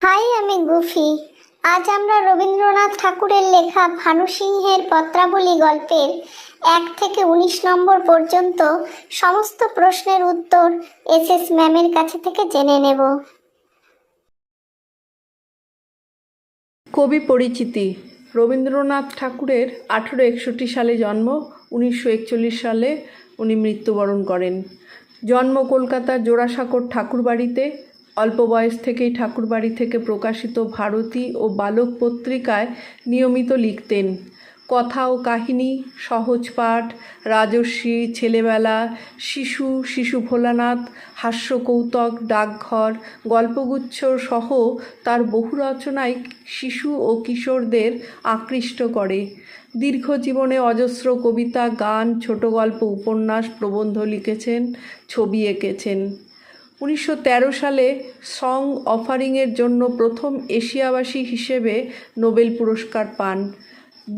High, আমি goofy. আজ আমরা রবীন্দ্রনাথ ঠাকুরের লেখা ভানু সিংহের পত্রাবলী গল্পের 1 থেকে 19 নম্বর পর্যন্ত সমস্ত প্রশ্নের উত্তর এসএস ম্যামের কাছে থেকে জেনে নেব। কবি পরিচিতি। রবীন্দ্রনাথ ঠাকুরের 1861 সালে জন্ম, 1941 সালে উনি মৃত্যুবরণ করেন। জন্ম কলকাতার জোড়াসাঁকোর ঠাকুরবাড়িতে। অল্প বয়স থেকেই ঠাকুরবাড়ি থেকে প্রকাশিত ভারতী ও বালক পত্রিকায় নিয়মিত লিখতেন। কথা ও কাহিনী, সহজ পাঠ, রাজর্ষি, ছেলেবেলা, শিশু ভোলানাথ, হাস্যকৌতুক, ডাকঘর, গল্পগুচ্ছ সহ তার বহু রচনাই শিশু ও কিশোরদের আকৃষ্ট করে। দীর্ঘ জীবনে অজস্র কবিতা, গান, ছোট গল্প, উপন্যাস, প্রবন্ধ লিখেছেন, ছবি এঁকেছেন। 1913 সালে সং অফারিংয়ের জন্য প্রথম এশিয়াবাসী হিসেবে নোবেল পুরস্কার পান।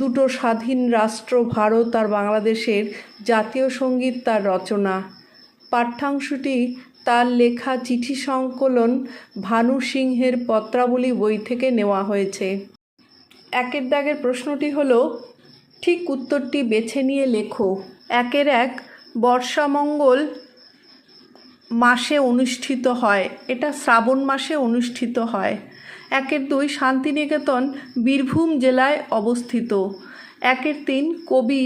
দুটো স্বাধীন রাষ্ট্র ভারত আর বাংলাদেশের জাতীয় সঙ্গীত তার রচনা। পাঠ্যাংশটি তার লেখা চিঠি সংকলন ভানু সিংহের পত্রাবলী বই থেকে নেওয়া হয়েছে। একের দাগের প্রশ্নটি হলো, ঠিক উত্তরটি বেছে নিয়ে লেখো। 1 বর্ষামঙ্গল মাসে অনুষ্ঠিত হয়, এটা শ্রাবণ মাসে অনুষ্ঠিত হয়। 2 শান্তিনিকেতন বীরভূম জেলায় অবস্থিত। 3 কবি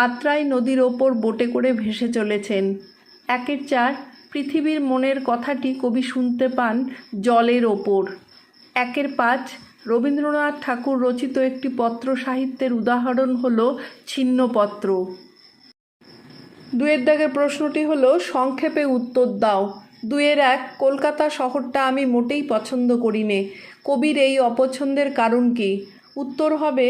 আত্রাই নদীর ওপর বোটে করে ভেসে চলেছেন। 4 পৃথিবীর মনের কথাটি কবি শুনতে পান জলের ওপর। 5 রবীন্দ্রনাথ ঠাকুর রচিত একটি পত্র সাহিত্যের উদাহরণ হলো ছিন্নপত্র। 2 দাগের প্রশ্নটি হলো, সংক্ষেপে উত্তর দাও। 1 কলকাতা শহরটা আমি মোটেই পছন্দ করি নে। কবির এই অপছন্দের কারণ কি? উত্তর হবে,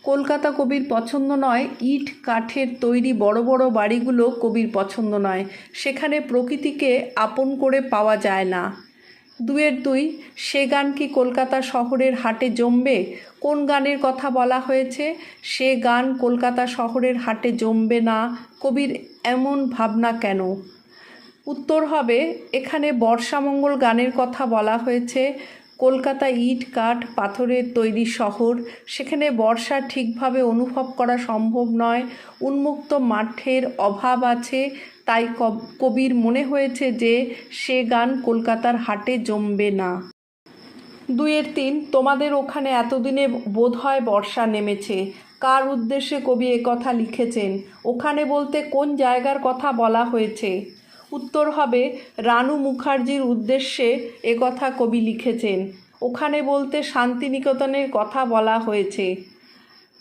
কলকাতা কবির পছন্দ নয়। ইট কাঠের তৈরি বড় বড় বাড়িগুলো কবির পছন্দ নয়। সেখানে প্রকৃতিকে আপন করে পাওয়া যায় না। 2 সে গান কি কলকাতা শহরের হাটে জমবে? কোন গানের কথা বলা হয়েছে? সে গান কলকাতা শহরের হাটে জমবে না, কবির এমন ভাবনা কেন? উত্তর হবে, এখানে বর্ষামঙ্গল গানের কথা বলা হয়েছে। কলকাতা ইট কাঠ পাথরের তৈরি শহর, সেখানে বর্ষা ঠিকভাবে অনুভব করা সম্ভব নয়। উন্মুক্ত মাঠের অভাব আছে, তাই কবির মনে হয়েছে যে সে গান কলকাতার হাটে জমবে না। 2 তোমাদের ওখানে এতদিনে বোধহয় বর্ষা নেমেছে। কার উদ্দেশ্যে কবি একথা লিখেছেন? ওখানে বলতে কোন জায়গার কথা বলা হয়েছে? উত্তর হবে, রানু মুখার্জির উদ্দেশ্যে একথা কবি লিখেছেন। ওখানে বলতে শান্তিনিকেতনের কথা বলা হয়েছে।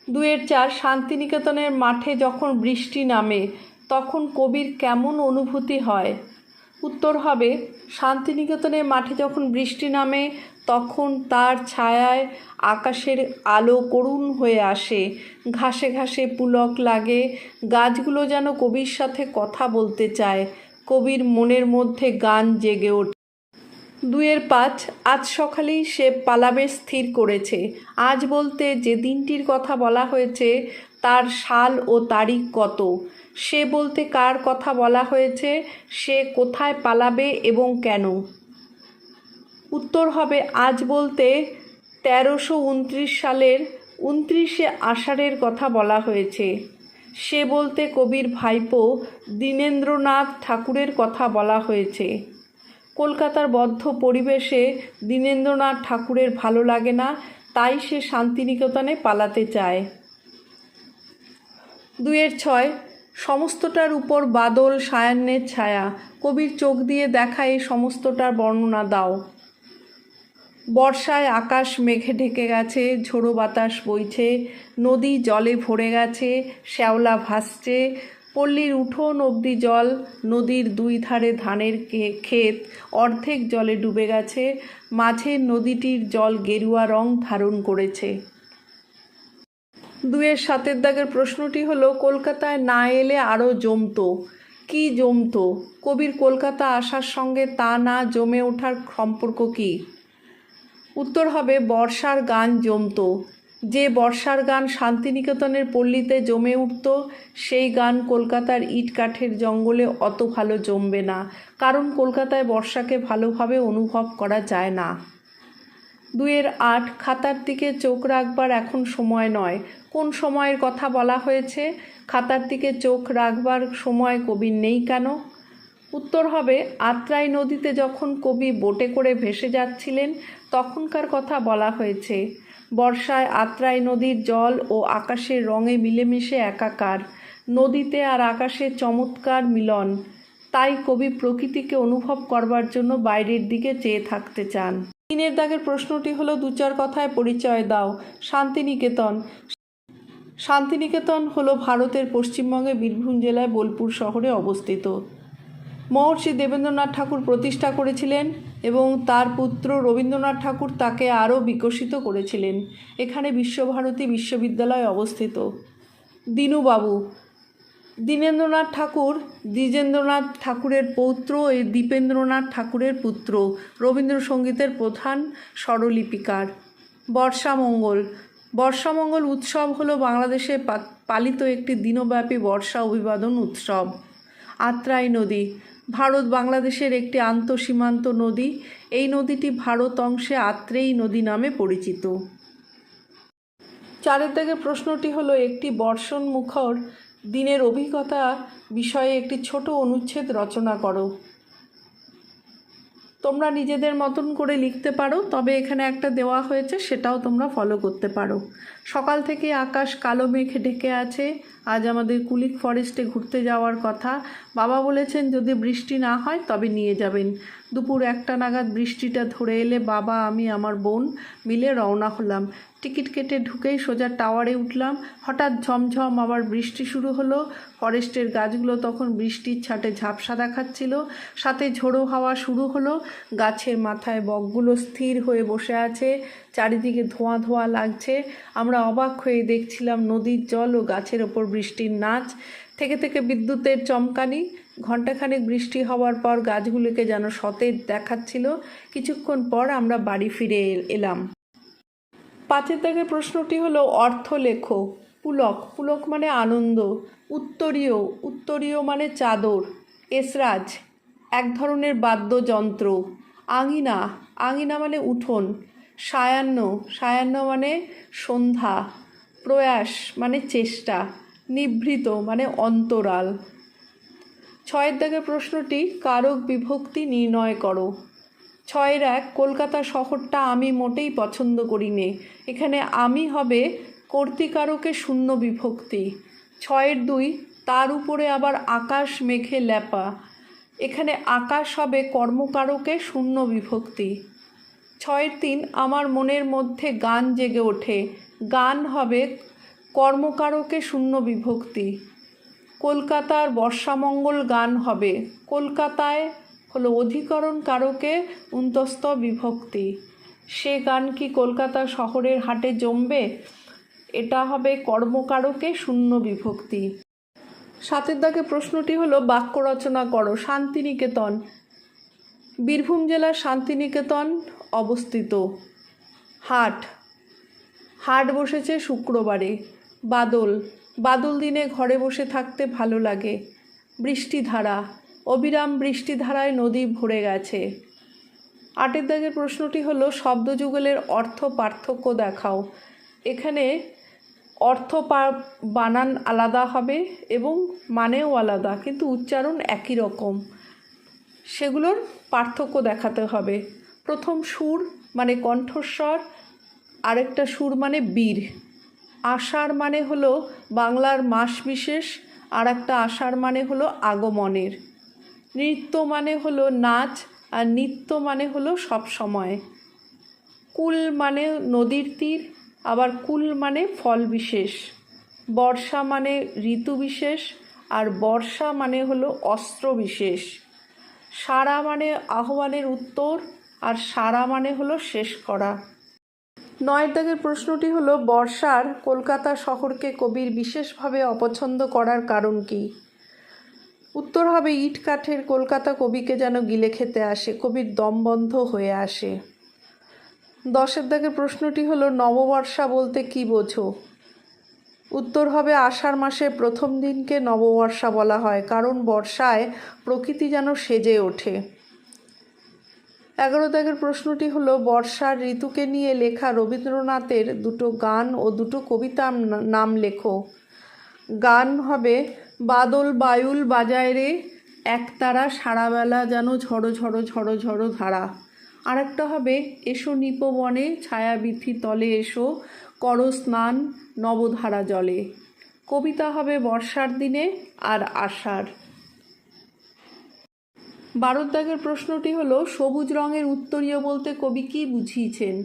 4 শান্তিনিকেতনের মাঠে যখন বৃষ্টি নামে তখন কবির কেমন অনুভূতি হয়? উত্তর হবে, শান্তিনিকেতনের মাঠে যখন বৃষ্টি নামে তখন তার ছায়ায় আকাশের আলো করুণ হয়ে আসে, ঘাসে ঘাসে পুলক লাগে, গাছগুলো যেন কবির সাথে কথা বলতে চায়, কবির মনের মধ্যে গান জেগে ওঠে। 2 আজ সকালেই সে পালাবে স্থির করেছে। আজ বলতে যে দিনটির কথা বলা হয়েছে তার সাল ও তারিখ কত? সে বলতে কার কথা বলা হয়েছে? সে কোথায় পালাবে এবং কেন? উত্তর হবে, আজ বলতে 1329 সালের 29শে আষাঢ়ের কথা বলা হয়েছে। সে বলতে কবির ভাইপো দীনেন্দ্রনাথ ঠাকুরের কথা বলা হয়েছে। কলকাতার বদ্ধ পরিবেশে দীনেন্দ্রনাথ ঠাকুরের ভালো লাগে না, তাই সে শান্তিনিকেতনে পালাতে চায়। 2 সমস্তটার উপর বাদল সায়াহ্নের ছায়া, কবির চোখ দিয়ে দেখা এই সমস্তটার বর্ণনা দাও। বর্ষায় আকাশ মেঘে ঢেকে গেছে, ঝোড়ো বাতাস বইছে, নদী জলে ভরে গেছে, শ্যাওলা ভাসছে, পল্লীর উঠোন অবধি জল, নদীর 2 ধারে ধানের ক্ষেত অর্ধেক জলে ডুবে গেছে, মাঝের নদীটির জল গেরুয়া রং ধারণ করেছে। 2 দাগের প্রশ্নটি হলো, কলকাতায় না এলে আরও জমতো। কি জমতো? কবির কলকাতা আসার সঙ্গে তা না জমে ওঠার সম্পর্ক কি? উত্তর হবে, বর্ষার গান জমতো। যে বর্ষার গান শান্তিনিকেতনের পল্লীতে জমে উঠত, সেই গান কলকাতার ইট কাঠের জঙ্গলে অত ভালো জমবে না, কারণ কলকাতায় বর্ষাকে ভালোভাবে অনুভব করা যায় না। 2-8 খাতার দিকে চোখ রাখবার এখন সময় নয়। কোন সময়ের কথা বলা হয়েছে? খাতার দিকে চোখ রাখবার সময় কবির নেই কেন? উত্তর হবে আত্রাই নদীতে যখন কবি বোটে করে ভেসে যাচ্ছিলেন তখনকার কথা বলা হয়েছে। বর্ষায় আত্রাই নদীর জল ও আকাশের রঙে মিলেমিশে একাকার, নদীতে আর আকাশে চমৎকার মিলন। তাই কবি প্রকৃতিকে অনুভব করবার জন্য বাইরের দিকে চেয়ে থাকতে চান। 3 দাগের প্রশ্নটি হলো 2-4 কথায় পরিচয় দাও। শান্তিনিকেতন। শান্তিনিকেতন হলো ভারতের পশ্চিমবঙ্গে বীরভূম জেলায় বোলপুর শহরে অবস্থিত। মহর্ষি দেবেন্দ্রনাথ ঠাকুর প্রতিষ্ঠা করেছিলেন এবং তার পুত্র রবীন্দ্রনাথ ঠাকুর তাকে আরও বিকশিত করেছিলেন। এখানে বিশ্বভারতী বিশ্ববিদ্যালয় অবস্থিত। দীনুবাবু। দীনেন্দ্রনাথ ঠাকুর দ্বিজেন্দ্রনাথ ঠাকুরের পৌত্র ও দীপেন্দ্রনাথ ঠাকুরের পুত্র, রবীন্দ্রসঙ্গীতের প্রধান স্বরলিপিকার। বর্ষামঙ্গল। বর্ষামঙ্গল উৎসব হলো বাংলাদেশে পালিত একটি দিনব্যাপী বর্ষা অভিবাদন উৎসব। আত্রাই নদী। ভারত বাংলাদেশের একটি আন্তঃসীমান্ত নদী। এই নদীটি ভারত অংশে আত্রেয়ী নদী নামে পরিচিত। 4 দাগের প্রশ্নটি হলো একটি বর্ষণ মুখর দিনের অভিজ্ঞতা বিষয়ে একটি ছোট অনুচ্ছেদ রচনা করো। তোমরা নিজেদের মতন করে লিখতে পারো, তবে এখানে একটা দেওয়া হয়েছে সেটাও তোমরা ফলো করতে পারো। সকাল থেকে আকাশ কালো মেঘে ঢেকে আছে। আজ আমাদের কুলিক ফরেস্টে ঘুরতে যাওয়ার কথা। বাবা বলেছেন যদি বৃষ্টি না হয় তবে নিয়ে যাবেন। দুপুর 1টা নাগাদ বৃষ্টিটা ধরে এলে বাবা, আমি, আমার বোন মিলে রওনা হলাম। টিকিট কেটে ঢুকেই সোজা টাওয়ারে উঠলাম। হঠাৎ ঝমঝম আবার বৃষ্টি শুরু হলো। ফরেস্টের গাছগুলো তখন বৃষ্টির ছাটে ঝাপসা দেখাচ্ছিল, সাথে ঝোড়ো হাওয়া শুরু হলো। গাছের মাথায় বকগুলো স্থির হয়ে বসে আছে, চারিদিকে ধোঁয়া ধোঁয়া লাগছে। আমরা অবাক হয়ে দেখছিলাম নদীর জল ও গাছের ওপর বৃষ্টির নাচ। থেকে থেকে বিদ্যুতের চমকানি। ঘণ্টাখানেক বৃষ্টি হওয়ার পর গাছগুলোকে যেন সতেজ দেখাচ্ছিল। কিছুক্ষণ পর আমরা বাড়ি ফিরে এলাম। 5 দাগের প্রশ্নটি হলো অর্থ লেখো। পুলক। পুলক মানে আনন্দ। উত্তরীয়। উত্তরীয় মানে চাদর। এসরাজ এক ধরনের বাদ্যযন্ত্র। আঙিনা। আঙিনা মানে উঠোন। সায়াহ্ন। সায়াহ্ন মানে সন্ধ্যা। প্রয়াস মানে চেষ্টা। নিভৃত মানে অন্তরাল। 6 দাগের প্রশ্নটি কারক বিভক্তি নির্ণয় করো। 6-1 কলকাতা শহরটা আমি মোটেই পছন্দ করি নে। এখানে আমি হবে কর্তৃকারকে শূন্য বিভক্তি। 6-2 তার উপরে আবার আকাশ মেঘে ল্যাপা। এখানে আকাশ হবে কর্মকারকে শূন্য বিভক্তি। 6-3 আমার মনের মধ্যে গান জেগে ওঠে। গান হবে কর্মকারকে শূন্য বিভক্তি। কলকাতার বর্ষামঙ্গল গান হবে। কলকাতায় হলো অধিকরণ কারকে উন্তস্ত বিভক্তি। সে গান কি কলকাতা শহরের হাটে জমবে? এটা হবে কর্মকারকে শূন্য বিভক্তি। 7 দাগে প্রশ্নটি হলো বাক্য রচনা করো। শান্তিনিকেতন। বীরভূম জেলার শান্তিনিকেতন অবস্থিত। হাট। হাট বসেছে শুক্রবারে। বাদল। বাদল দিনে ঘরে বসে থাকতে ভালো লাগে। বৃষ্টিধারা। অবিরাম বৃষ্টিধারায় নদী ভরে গেছে। 8 দাগের প্রশ্নটি হলো শব্দযুগলের অর্থ পার্থক্য দেখাও। এখানে অর্থ বানান আলাদা হবে এবং মানেও আলাদা, কিন্তু উচ্চারণ একই রকম। সেগুলোর পার্থক্য দেখাতে হবে। প্রথম সুর মানে কণ্ঠস্বর, আরেকটা সুর মানে বীর। আষাঢ় মানে হলো বাংলার মাস বিশেষ, আর একটা আষাঢ় মানে হলো আগমনের। নৃত্য মানে হলো নাচ, আর নিত্য মানে হলো সব সময়। কুল মানে নদীর তীর, আবার কুল মানে ফল বিশেষ। বর্ষা মানে ঋতু বিশেষ, আর বর্ষা মানে হলো অস্ত্র বিশেষ। সারা মানে আহ্বানের উত্তর, আর সারা মানে হলো শেষ করা। 9 দাগের প্রশ্নটি হলো বর্ষার কলকাতা শহরকে কবির বিশেষভাবে অপছন্দ করার কারণ কি? উত্তর হবে ইট কাঠের কলকাতা কবিকে যেন গিলে খেতে আসে, কবির দম বন্ধ হয়ে আসে। 10 দাগের প্রশ্নটি হলো নববর্ষা বলতে কি বোঝো? উত্তর হবে আষাঢ় মাসের প্রথম দিনকে নববর্ষা বলা হয়, কারণ বর্ষায় প্রকৃতি যেন সেজে ওঠে। 11 দাগের প্রশ্নটি হলো বর্ষার ঋতুকে নিয়ে লেখা রবীন্দ্রনাথের দুটো গান ও দুটো কবিতার নাম লেখো। গান হবে বাদল বায়ুল বাজায় রে একতারা সারাবেলা যেন ঝড়ো ঝড়ো ঝড়ো ঝড়ো ধারা। আরেকটা হবে এসো নিপবনে ছায়াবিথি তলে এসো করো স্নান নবধারা জলে। কবিতা হবে বর্ষার দিনে আর আষাঢ়। 12 দাগের প্রশ্নটি হলো সবুজ রঙের উত্তরীয় বলতে কবি কী বুঝিয়েছেন।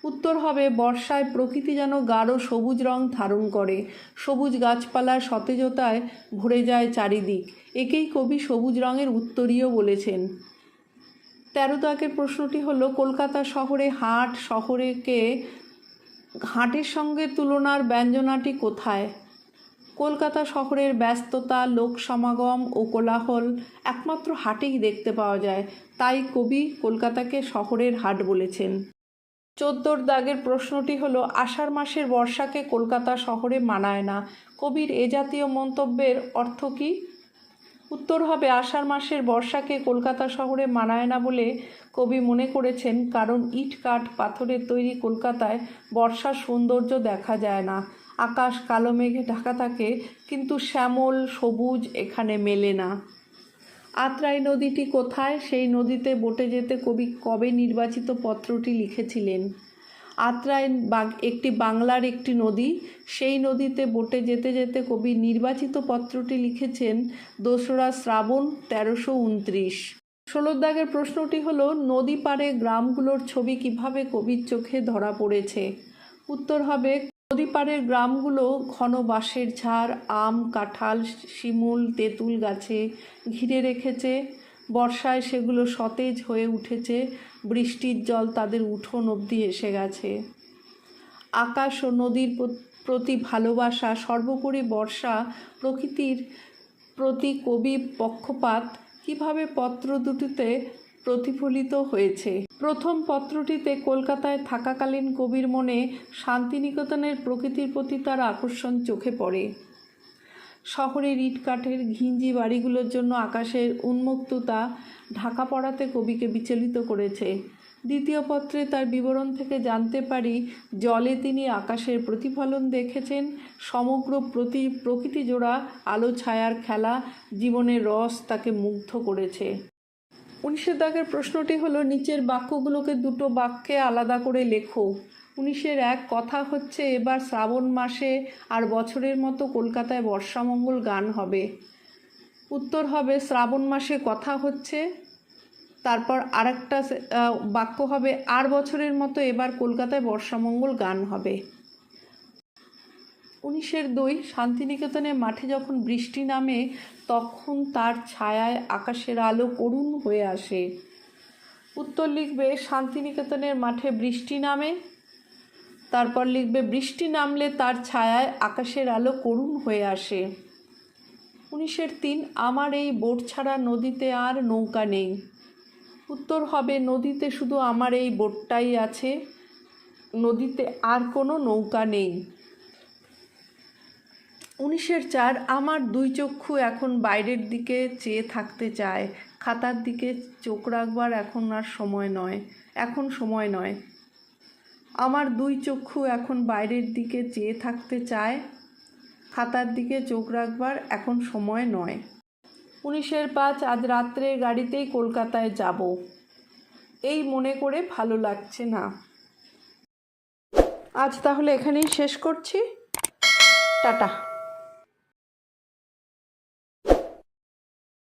উত্তর হবে বর্ষায় প্রকৃতি যেন গাঢ় সবুজ রং ধারণ করে, সবুজ গাছপালার সতেজতায় ভরে যায় চারিদিক, একেই কবি সবুজ রঙের উত্তরীয় বলেছেন। 13 দাগের প্রশ্নটি হলো কলকাতা শহরে হাট শহরেকে হাটের সঙ্গে তুলনার ব্যঞ্জনাটি কোথায়। কলকাতা শহরের ব্যস্ততা লোক সমাগম ও কোলাহল একমাত্র হাটেই দেখতে পাওয়া যায়, তাই কবি কলকাতাকে শহরের হাট বলেছেন। 14 দাগের প্রশ্নটি হলো আষাঢ় মাসের বর্ষাকে কলকাতা শহরে মানায় না, কবির এ জাতীয় মন্তব্যের অর্থ কী। উত্তর হবে আষাঢ় মাসের বর্ষাকে কলকাতা শহরে মানায় না বলে কবি মনে করেছেন কারণ ইট কাঠ পাথরের তৈরি কলকাতায় বর্ষার সৌন্দর্য দেখা যায় না। আকাশ কালো মেঘে ঢাকা থাকে কিন্তু শ্যামল সবুজ এখানে মেলে না। আত্রাই নদীটি কোথায়, সেই নদীতে বোটে যেতে কবি কবে নির্বাচিত পত্রটি লিখেছিলেন। আত্রাই একটি বাংলার একটি নদী, সেই নদীতে বোটে যেতে যেতে কবি নির্বাচিত পত্রটি লিখেছেন 2রা শ্রাবণ 1329। 16 দাগের প্রশ্নটি হলো নদী পাড়ে গ্রামগুলোর ছবি কিভাবে কবির চোখে ধরা পড়েছে। উত্তর হবে নদী পাড়ের গ্রামগুলো ঘন বাঁশের ঝাড়, আম কাঁঠাল শিমুল তেঁতুল গাছে ঘিরে রেখেছে, বর্ষায় সেগুলো সতেজ হয়ে উঠেছে, বৃষ্টির জল তাদের উঠোন অবধি এসে গেছে। আকাশ ও নদীর প্রতি ভালোবাসা, সর্বোপরি বর্ষা প্রকৃতির প্রতি কবি পক্ষপাত কিভাবে পত্র দুটিতে প্রতিফলিত হয়েছে। প্রথম পত্রটিতে কলকাতায় থাকাকালীন কবির মনে শান্তিনিকেতনের প্রকৃতির প্রতি তার আকর্ষণ চোখে পড়ে। শহরের ইটকাঠের ঘিঞ্জি বাড়িগুলোর জন্য আকাশের উন্মুক্ততা ঢাকা পড়াতে কবিকে বিচলিত করেছে। দ্বিতীয় পত্রে তার বিবরণ থেকে জানতে পারি জলে তিনি আকাশের প্রতিফলন দেখেছেন, সমগ্র প্রকৃতি জোড়া আলো ছায়ার খেলা, জীবনের রস তাকে মুগ্ধ করেছে। 19 দাগের প্রশ্নটি হলো নিচের বাক্যগুলোকে দুটো বাক্যে আলাদা করে লেখো। 19-1 কথা হচ্ছে এবার শ্রাবণ মাসে আর বছরের মতো কলকাতায় বর্ষামঙ্গল গান হবে। উত্তর হবে শ্রাবণ মাসে কথা হচ্ছে, তারপর আরেকটা বাক্য হবে আর বছরের মতো এবার কলকাতায় বর্ষামঙ্গল গান হবে। 19-2 শান্তিনিকেতনের মাঠে যখন বৃষ্টি নামে তখন তার ছায়ায় আকাশের আলো করুণ হয়ে আসে। উত্তর লিখবে শান্তিনিকেতনের মাঠে বৃষ্টি নামে, তারপর লিখবে বৃষ্টি নামলে তার ছায়ায় আকাশের আলো করুণ হয়ে আসে। 19-3 আমার এই বোট ছাড়া নদীতে আর নৌকা নেই। উত্তর হবে নদীতে শুধু আমার এই বোটটাই আছে, নদীতে আর কোনো নৌকা নেই। 19-4 আমার দুই চক্ষু এখন বাইরের দিকে চেয়ে থাকতে চায়, খাতার দিকে চোখ রাখবার এখন আর সময় নয়, এখন সময় নয়। আমার দুই চক্ষু এখন বাইরের দিকে চেয়ে থাকতে চায়, খাতার দিকে চোখ রাখবার এখন সময় নয়। 19-5 আজ রাত্রের গাড়িতেই কলকাতায় যাব, এই মনে করে ভালো লাগছে না। আজ তাহলে এখানেই শেষ করছি, টাটা।